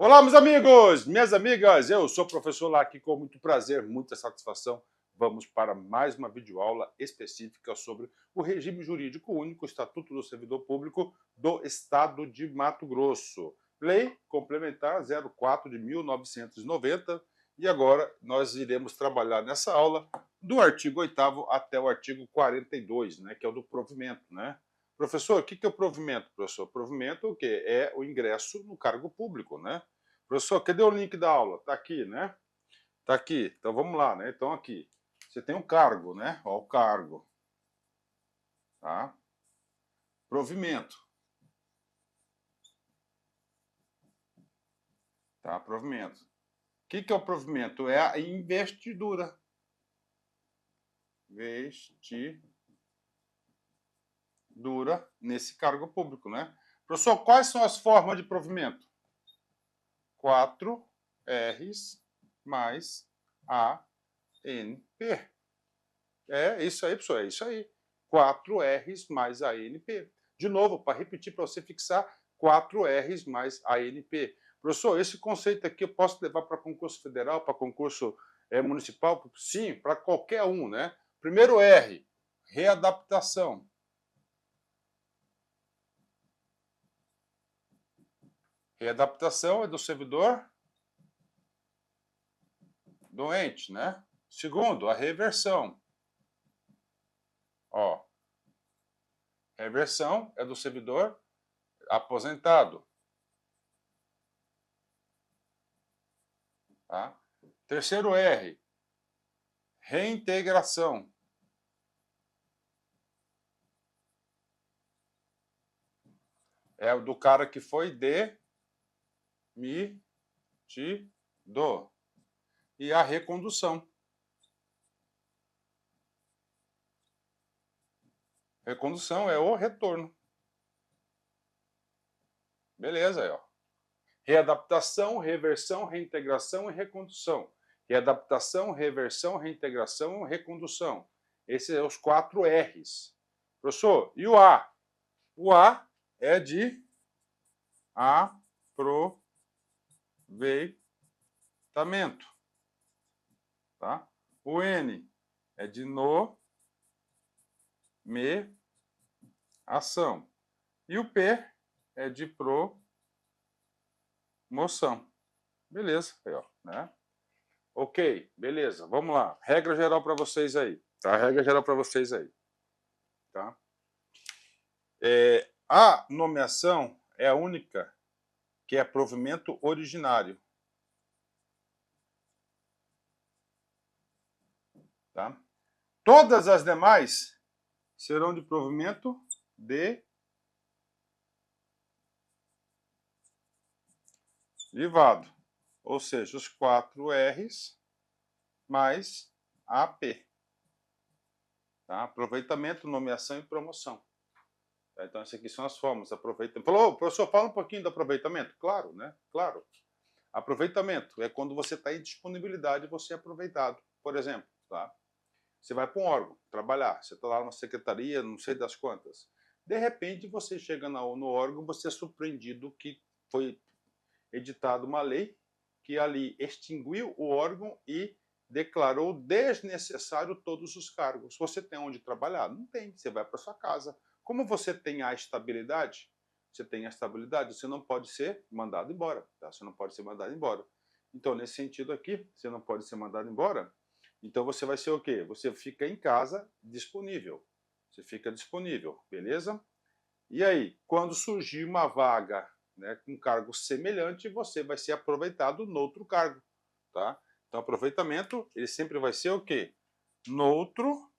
Olá, meus amigos, minhas amigas, eu sou o professor Laqui, com muito prazer, muita satisfação. Vamos para mais uma videoaula específica sobre o regime jurídico único, Estatuto do Servidor Público do Estado de Mato Grosso. Lei Complementar 04 de 1990. E agora nós iremos trabalhar nessa aula do artigo 8º até o artigo 42, né, que é o do provimento, né? Professor, o que é o provimento, professor? Provimento o quê? É o ingresso no cargo público, né? Professor, cadê o link da aula? Está aqui, né? Está aqui. Então vamos lá, né? Então aqui. Você tem um cargo, né? Ó, o cargo. Tá? Provimento. Tá? Provimento. O que é o provimento? É a investidura. Investidura nesse cargo público, né? Professor, quais são as formas de provimento? 4 R's mais ANP. É isso aí, pessoal, é isso aí. 4 R's mais ANP. De novo, para repetir, para você fixar, 4 R's mais ANP. Professor, esse conceito aqui eu posso levar para concurso federal, para concurso municipal? Sim, para qualquer um, né? Primeiro R, readaptação. Readaptação é do servidor doente, né? Segundo, a reversão. Ó, reversão é do servidor aposentado. Tá? Terceiro R, reintegração. É o do cara que foi demitido. E a recondução. Recondução é o retorno. Beleza aí, ó. Readaptação, reversão, reintegração e recondução. Readaptação, reversão, reintegração e recondução. Esses são os 4 R's. Professor, e o A? O A é de aproveitamento. Tá? O N é de nomeação. E o P é de promoção. Beleza, aí, ó, né? Ok, beleza, vamos lá. Regra geral para vocês aí, tá? Regra geral para vocês aí, tá? A nomeação é a única que é provimento originário, tá? Todas as demais serão de provimento derivado, ou seja, os 4 R's mais AP. Tá? Aproveitamento, nomeação e promoção. Tá? Então, essas aqui são as formas. Aproveitamento. Falou, professor, fala um pouquinho do aproveitamento. Claro, né? Claro. Aproveitamento é quando você está em disponibilidade e você é aproveitado. Por exemplo, tá? Você vai para um órgão trabalhar, você está lá numa secretaria, não sei das quantas. De repente, você chega no órgão, você é surpreendido que foi editada uma lei que ali extinguiu o órgão e declarou desnecessário todos os cargos. Você tem onde trabalhar? Não tem, você vai para sua casa. Como você tem a estabilidade, você não pode ser mandado embora. Tá? Você não pode ser mandado embora. Então, nesse sentido aqui, você não pode ser mandado embora. Então, você vai ser o quê? Você fica em casa disponível. Você fica disponível, beleza? E aí, quando surgir uma vaga, né, com cargo semelhante, você vai ser aproveitado noutro cargo, tá? Então, aproveitamento, ele sempre vai ser o quê? Noutro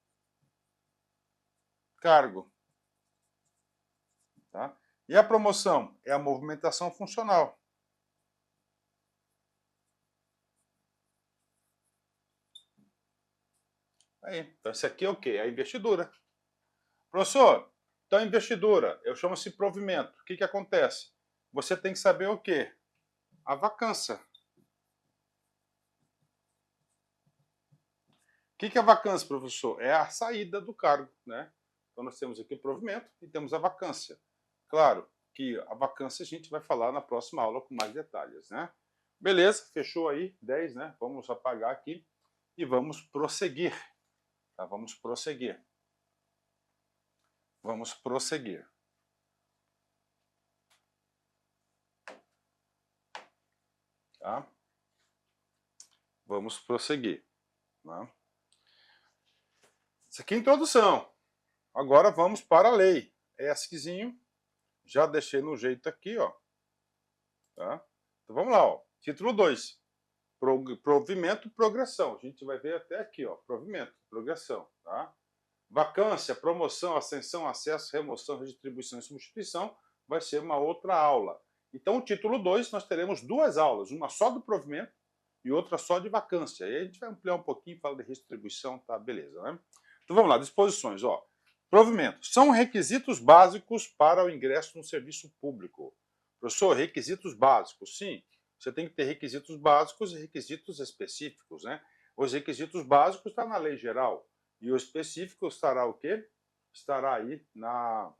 cargo, tá? E a promoção é a movimentação funcional. Aí, então, isso aqui é o quê? É a investidura. Professor, então a investidura, eu chamo-se provimento. O que acontece? Você tem que saber o quê? A vacância. O que é a vacância, professor? É a saída do cargo, né? Então nós temos aqui o provimento e temos a vacância. Claro que a vacância a gente vai falar na próxima aula com mais detalhes, né? Beleza, fechou aí, 10, né? Vamos apagar aqui e vamos prosseguir, tá? Vamos prosseguir. Vamos prosseguir. Tá? Vamos prosseguir. Tá? Isso aqui é a introdução. Agora vamos para a lei. ESCzinho, já deixei no jeito aqui, ó. Tá? Então vamos lá, ó. Título 2. Provimento, progressão. A gente vai ver até aqui, ó. Provimento, progressão, tá? Vacância, promoção, ascensão, acesso, remoção, redistribuição e substituição vai ser uma outra aula. Então, o título 2, nós teremos duas aulas, uma só do provimento e outra só de vacância. E aí a gente vai ampliar um pouquinho, falar de redistribuição, tá? Beleza, né? Então vamos lá, disposições, ó. Provimento. São requisitos básicos para o ingresso no serviço público. Professor, requisitos básicos, sim. Você tem que ter requisitos básicos e requisitos específicos, né? Os requisitos básicos estão na lei geral. E o específico estará o quê? Estará aí na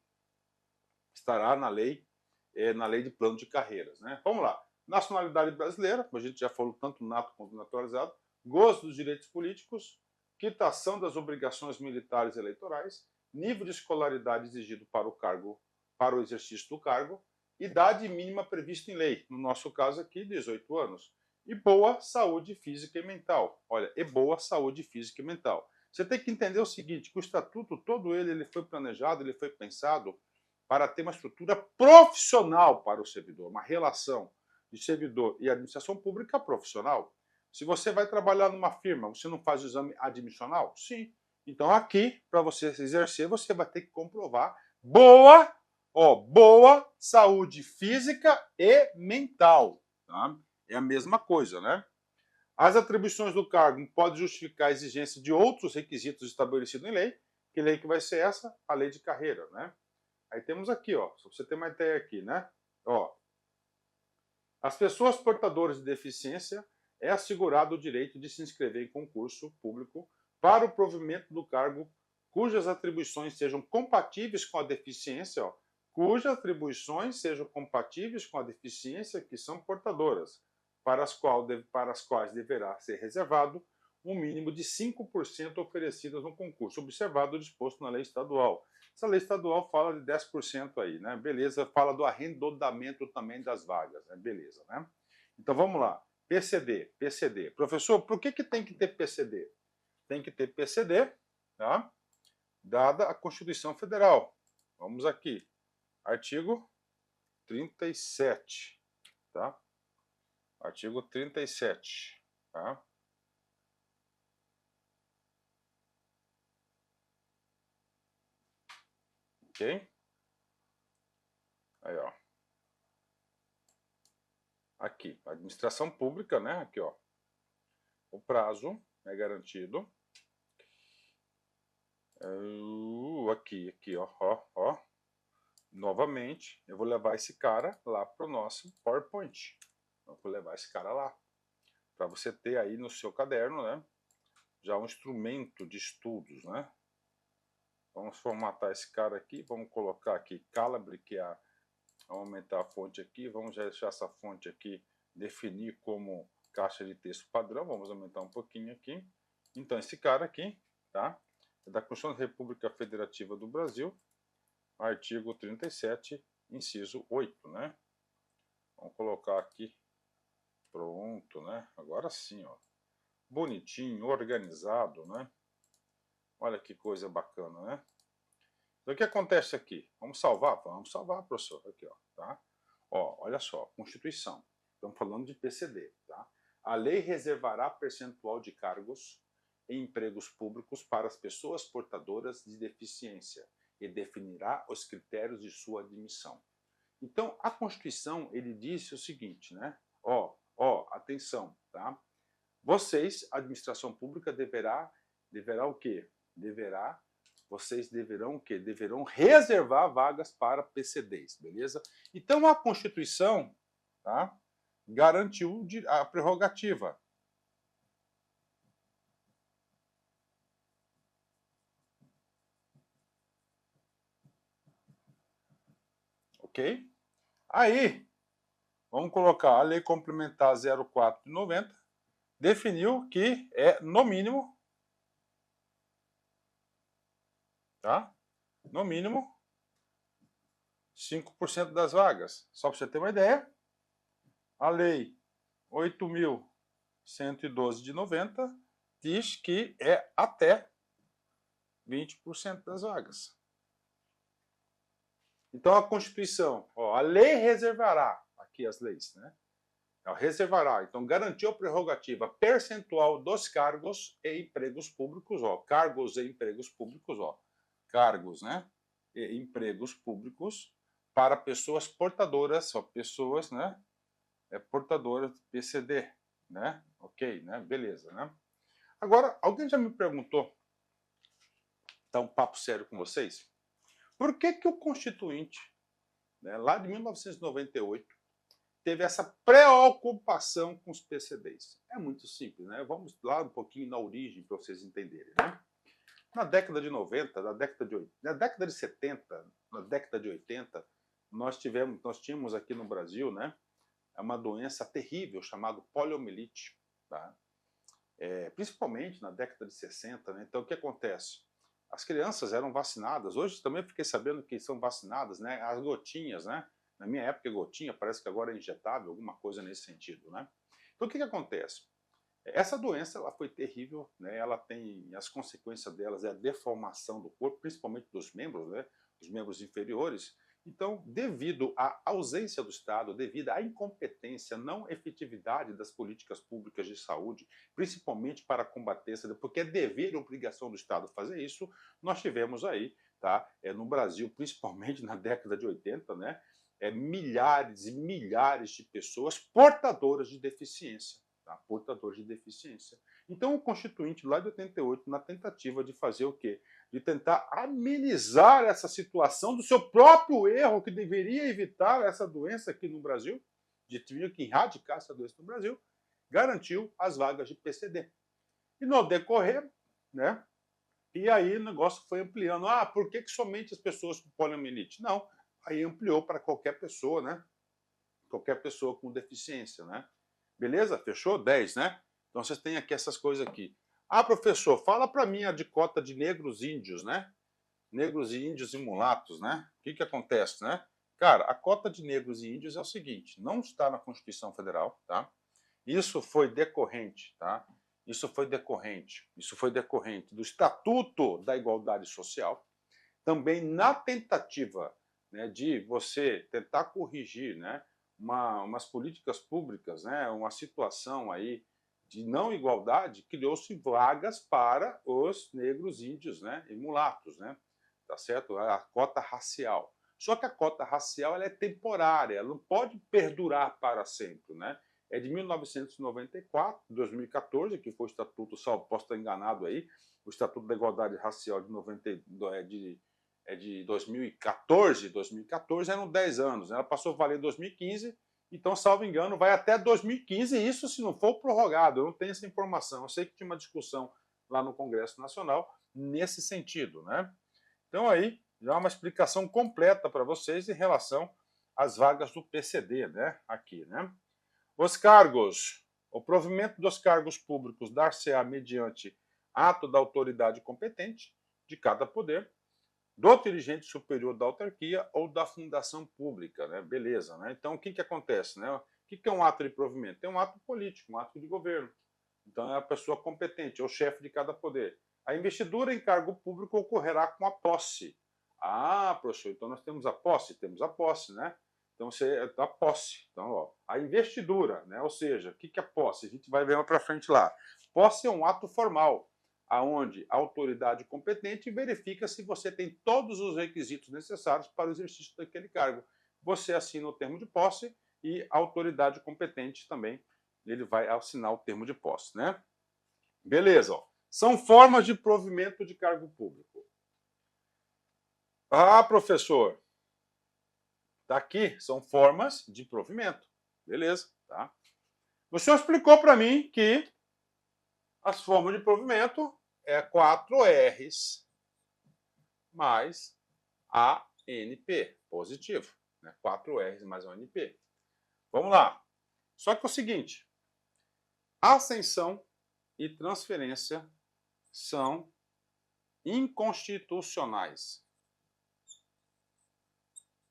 lei de plano de carreiras, né? Vamos lá. Nacionalidade brasileira, como a gente já falou tanto nato quanto naturalizado, gozo dos direitos políticos, quitação das obrigações militares e eleitorais, nível de escolaridade exigido para o cargo, para o exercício do cargo, idade mínima prevista em lei, no nosso caso aqui, 18 anos, e boa saúde física e mental. Olha, e boa saúde física e mental. Você tem que entender o seguinte, que o estatuto todo ele foi planejado, ele foi pensado para ter uma estrutura profissional para o servidor, uma relação de servidor e administração pública profissional. Se você vai trabalhar numa firma, você não faz o exame admissional? Sim. Então aqui, para você exercer, você vai ter que comprovar boa saúde física e mental. Tá? É a mesma coisa, né? As atribuições do cargo podem justificar a exigência de outros requisitos estabelecidos em lei. Que lei que vai ser essa? A lei de carreira, né? Aí temos aqui, ó, só para você ter uma ideia aqui, né? Ó, as pessoas portadoras de deficiência é assegurado o direito de se inscrever em concurso público para o provimento do cargo cujas atribuições sejam compatíveis com a deficiência, ó, cujas atribuições sejam compatíveis com a deficiência que são portadoras, para as quais deverá ser reservado um mínimo de 5% oferecidas no concurso, observado o disposto na lei estadual. Essa lei estadual fala de 10% aí, né? Beleza, fala do arredondamento também das vagas, né? Beleza, né? Então vamos lá. PCD. Professor, por que tem que ter PCD? Tem que ter PCD, tá? Dada a Constituição Federal. Vamos aqui. Artigo 37, tá? Artigo 37, tá? Ok? Aí, ó. Aqui, administração pública, né? Aqui, ó. O prazo é garantido. Aqui, ó. Novamente, eu vou levar esse cara lá para o nosso PowerPoint. Eu vou levar esse cara lá. Para você ter aí no seu caderno, né? Já um instrumento de estudos, né? Vamos formatar esse cara aqui. Vamos colocar aqui Calabre, que é a... Vamos aumentar a fonte aqui. Vamos já deixar essa fonte aqui definir como caixa de texto padrão. Vamos aumentar um pouquinho aqui. Então, esse cara aqui, tá? É da Constituição da República Federativa do Brasil, artigo 37, inciso 8, né? Vamos colocar aqui. Pronto, né? Agora sim, ó. Bonitinho, organizado, né? Olha que coisa bacana, né? Então, o que acontece aqui? Vamos salvar? Vamos salvar, professor. Aqui, ó, tá? Ó, olha só, Constituição. Estamos falando de PCD, tá? A lei reservará percentual de cargos em empregos públicos para as pessoas portadoras de deficiência e definirá os critérios de sua admissão. Então, a Constituição, ele disse o seguinte, né? Atenção, tá? Vocês, a administração pública, deverá o quê? Vocês deverão o quê? Deverão reservar vagas para PCDs, beleza? Então, a Constituição, tá? Garantiu a prerrogativa. Ok? Aí, vamos colocar a Lei Complementar 04 de 90, definiu que é, no mínimo, tá? No mínimo, 5% das vagas. Só para você ter uma ideia, a Lei 8.112 de 90 diz que é até 20% das vagas. Então a Constituição, a lei reservará, aqui as leis, né? Reservará, então garantiu a prerrogativa percentual dos cargos e empregos públicos, cargos e empregos públicos, cargos, né? E empregos públicos para pessoas portadoras, pessoas, né? Portadoras de PCD, né? Ok, né? Beleza, né? Agora, alguém já me perguntou, tá um papo sério com vocês, por que que o Constituinte, né, lá de 1998, teve essa preocupação com os PCDs? É muito simples, né? Vamos lá um pouquinho na origem para vocês entenderem, né? Na década de 90, na década de 70, na década de 80, nós tínhamos aqui no Brasil, né, uma doença terrível chamada poliomielite, tá? Principalmente na década de 60, né? Então o que acontece? As crianças eram vacinadas, hoje também fiquei sabendo que são vacinadas, né, as gotinhas, né? Na minha época gotinha, parece que agora é injetável, alguma coisa nesse sentido, né? Então o que acontece? Essa doença ela foi terrível, né? Ela tem, as consequências delas é a deformação do corpo, principalmente dos membros, né? Os membros inferiores. Então, devido à ausência do Estado, devido à incompetência, não efetividade das políticas públicas de saúde, principalmente para combater essa, porque é dever e obrigação do Estado fazer isso, nós tivemos aí, tá? No Brasil, principalmente na década de 80, né? Milhares e milhares de pessoas portadoras de deficiência. Tá? Portadores de deficiência. Então, o Constituinte, lá de 88, na tentativa de fazer o quê? De tentar amenizar essa situação do seu próprio erro, que deveria evitar essa doença aqui no Brasil, de ter que erradicar essa doença no Brasil, garantiu as vagas de PCD. E no decorrer, né? E aí o negócio foi ampliando. Por que somente as pessoas com poliomielite? Não, aí ampliou para qualquer pessoa, né? Qualquer pessoa com deficiência, né? Beleza? Fechou? 10, né? Então vocês têm aqui essas coisas aqui. Professor, fala para mim a de cota de negros e índios, né? Negros e índios e mulatos, né? O que acontece, né? Cara, a cota de negros e índios é o seguinte, não está na Constituição Federal, tá? Isso foi decorrente, tá? Isso foi decorrente do Estatuto da Igualdade Social, também na tentativa, né, de você tentar corrigir, né, umas políticas públicas, né, uma situação aí de não igualdade, criou-se vagas para os negros, índios, né, e mulatos, né, tá certo? A cota racial. Só que a cota racial ela é temporária, ela não pode perdurar para sempre, né? É de 1994, 2014, que foi o Estatuto, só posso estar enganado aí, o Estatuto da Igualdade Racial de 2014, 2014 eram 10 anos, ela passou a valer em 2015, então, salvo engano, vai até 2015, isso se não for prorrogado, eu não tenho essa informação, eu sei que tinha uma discussão lá no Congresso Nacional nesse sentido, né? Então aí, já uma explicação completa para vocês em relação às vagas do PCD, né? Aqui, né? Os cargos, o provimento dos cargos públicos dar-se-á mediante ato da autoridade competente de cada poder, do dirigente superior da autarquia ou da fundação pública, né? Beleza, né? Então, o que acontece, né? O que é um ato de provimento? É um ato político, um ato de governo. Então, é a pessoa competente, é o chefe de cada poder. A investidura em cargo público ocorrerá com a posse. Professor, então nós temos a posse? Temos a posse, né? Então, você a posse. Então, a investidura, né? Ou seja, o que é posse? A gente vai ver mais para frente lá. Posse é um ato formal, aonde a autoridade competente verifica se você tem todos os requisitos necessários para o exercício daquele cargo. Você assina o termo de posse e a autoridade competente também, ele vai assinar o termo de posse, né? Beleza, ó. São formas de provimento de cargo público. Professor, daqui são formas de provimento. Beleza, tá? O senhor explicou para mim que as formas de provimento é 4 R's mais ANP, positivo. né? 4 R's mais um NP. Vamos lá. Só que é o seguinte, ascensão e transferência são inconstitucionais.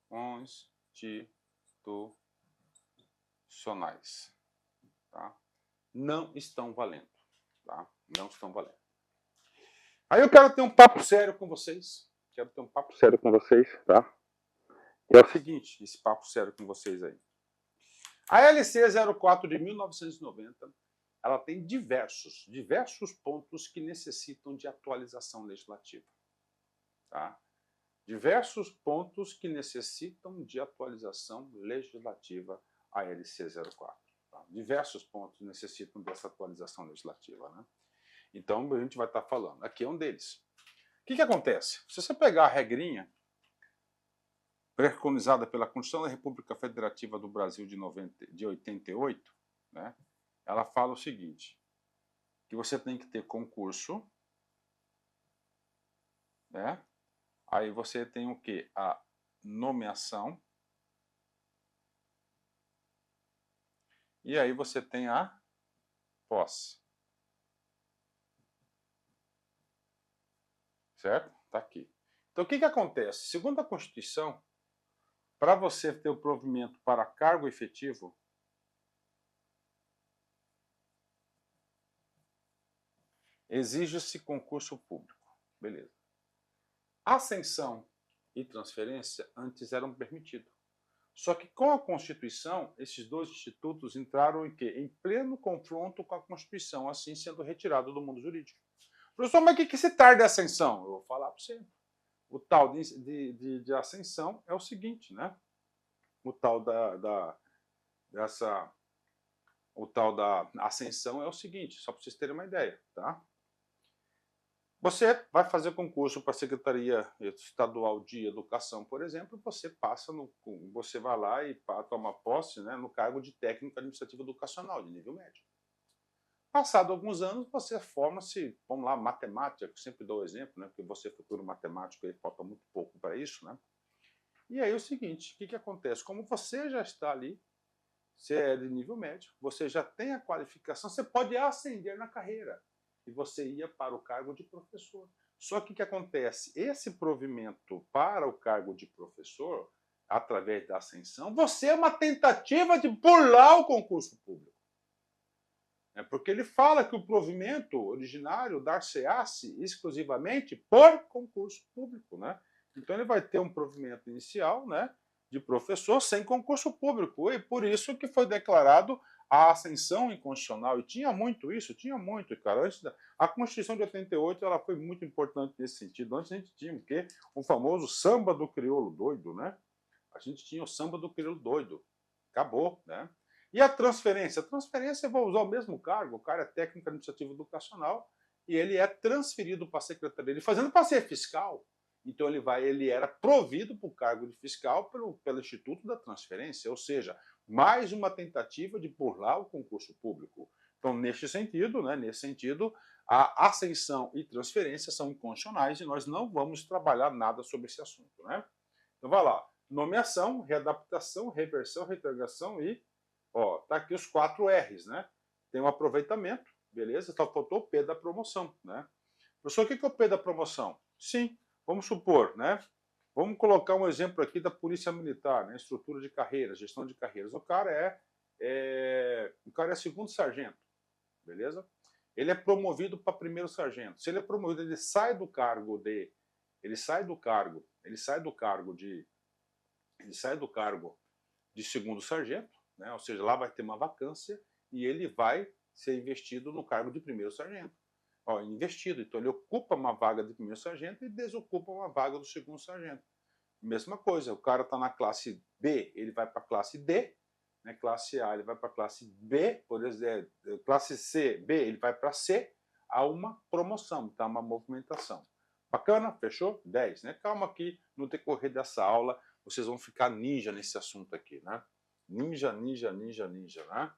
Constitucionais. Tá? Não estão valendo. Tá? Não estão valendo. Aí eu quero ter um papo sério com vocês. Quero ter um papo sério com vocês, tá? É o seguinte, esse papo sério com vocês aí. A LC 04 de 1990, ela tem diversos pontos que necessitam de atualização legislativa. Tá? Diversos pontos que necessitam de atualização legislativa a LC 04. Tá? Diversos pontos necessitam dessa atualização legislativa, né? Então, a gente vai estar falando. Aqui é um deles. O que acontece? Se você pegar a regrinha preconizada pela Constituição da República Federativa do Brasil de 88, né, ela fala o seguinte, que você tem que ter concurso, né? Aí você tem o quê? A nomeação. E aí você tem a posse. Certo? Está aqui. Então, o que acontece? Segundo a Constituição, para você ter o provimento para cargo efetivo, exige-se concurso público. Beleza. Ascensão e transferência antes eram permitidos. Só que com a Constituição, esses dois institutos entraram em quê? Em pleno confronto com a Constituição, assim sendo retirado do mundo jurídico. Professor, mas o que se tarda de ascensão? Eu vou falar para você. O tal de ascensão é o seguinte, né? O tal da ascensão é o seguinte, só para vocês terem uma ideia, tá? Você vai fazer concurso para a Secretaria Estadual de Educação, por exemplo, você vai lá e toma posse, né, no cargo de técnico administrativo educacional, de nível médio. Passado alguns anos, você forma-se, vamos lá, matemática, que eu sempre dou o exemplo, né, porque você é futuro matemático, aí falta muito pouco para isso, né? E aí é o seguinte, o que acontece? Como você já está ali, você é de nível médio, você já tem a qualificação, você pode ascender na carreira e você ia para o cargo de professor. Só que o que acontece? Esse provimento para o cargo de professor, através da ascensão, você é uma tentativa de burlar o concurso público. É porque ele fala que o provimento originário dar-se-á-se exclusivamente por concurso público, né? Então ele vai ter um provimento inicial, né, de professor sem concurso público, e por isso que foi declarado a ascensão inconstitucional. E tinha muito isso, cara. A Constituição de 88 ela foi muito importante nesse sentido. Antes a gente tinha o quê? O famoso samba do crioulo doido, né? A gente tinha o samba do crioulo doido. Acabou, né? E a transferência? A transferência, eu vou usar o mesmo cargo, o cara é técnico administrativo educacional, e ele é transferido para a secretaria, ele fazendo para ser fiscal. Então ele era provido para o cargo de fiscal pelo Instituto da Transferência, ou seja, mais uma tentativa de burlar o concurso público. Então, nesse sentido, a ascensão e transferência são inconstitucionais e nós não vamos trabalhar nada sobre esse assunto, né? Então, vai lá. Nomeação, readaptação, reversão, retrogradação e, ó, tá aqui os 4 R's, né? Tem o aproveitamento, beleza? Só faltou o P da promoção, né? Professor, o que é o P da promoção? Sim, vamos supor, né? Vamos colocar um exemplo aqui da Polícia Militar, né? Estrutura de carreiras, gestão de carreiras. O cara é segundo sargento, beleza? Ele é promovido para primeiro sargento. Se ele é promovido, ele sai do cargo de segundo sargento, né? Ou seja, lá vai ter uma vacância e ele vai ser investido no cargo de primeiro sargento. Ó, investido, então ele ocupa uma vaga de primeiro sargento e desocupa uma vaga do segundo sargento. Mesma coisa, o cara está na classe B, ele vai para a classe D, né? Classe A ele vai para a classe B, por exemplo, classe C, B ele vai para C, há uma promoção, tá? Uma movimentação. Bacana? Fechou? 10, né? Calma que no decorrer dessa aula vocês vão ficar ninja nesse assunto aqui, né? Ninja, né?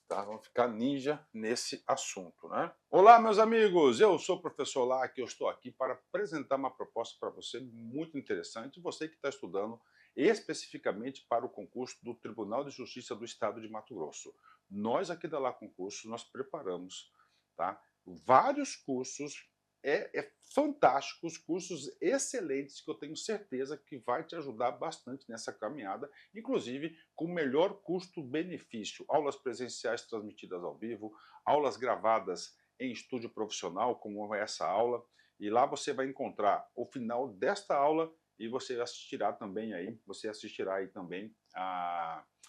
Tá? Vamos ficar ninja nesse assunto, né? Olá, meus amigos! Eu sou o professor Lac, eu estou aqui para apresentar uma proposta para você muito interessante. Você que está estudando especificamente para o concurso do Tribunal de Justiça do Estado de Mato Grosso. Nós aqui da Lá Concurso, nós preparamos, tá, vários cursos fantásticos, cursos excelentes que eu tenho certeza que vai te ajudar bastante nessa caminhada, inclusive com o melhor custo-benefício. Aulas presenciais transmitidas ao vivo, aulas gravadas em estúdio profissional, como essa aula, e lá você vai encontrar o final desta aula e você assistirá aí também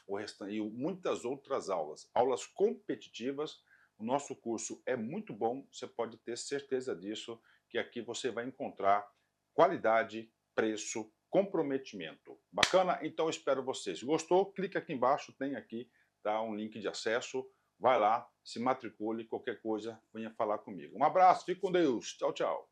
o restante e muitas outras aulas, aulas competitivas. O nosso curso é muito bom, você pode ter certeza disso, que aqui você vai encontrar qualidade, preço, comprometimento. Bacana? Então eu espero vocês. Se gostou, clica aqui embaixo, tem aqui, tá, um link de acesso. Vai lá, se matricule, qualquer coisa, venha falar comigo. Um abraço, fique com Deus. Tchau, tchau.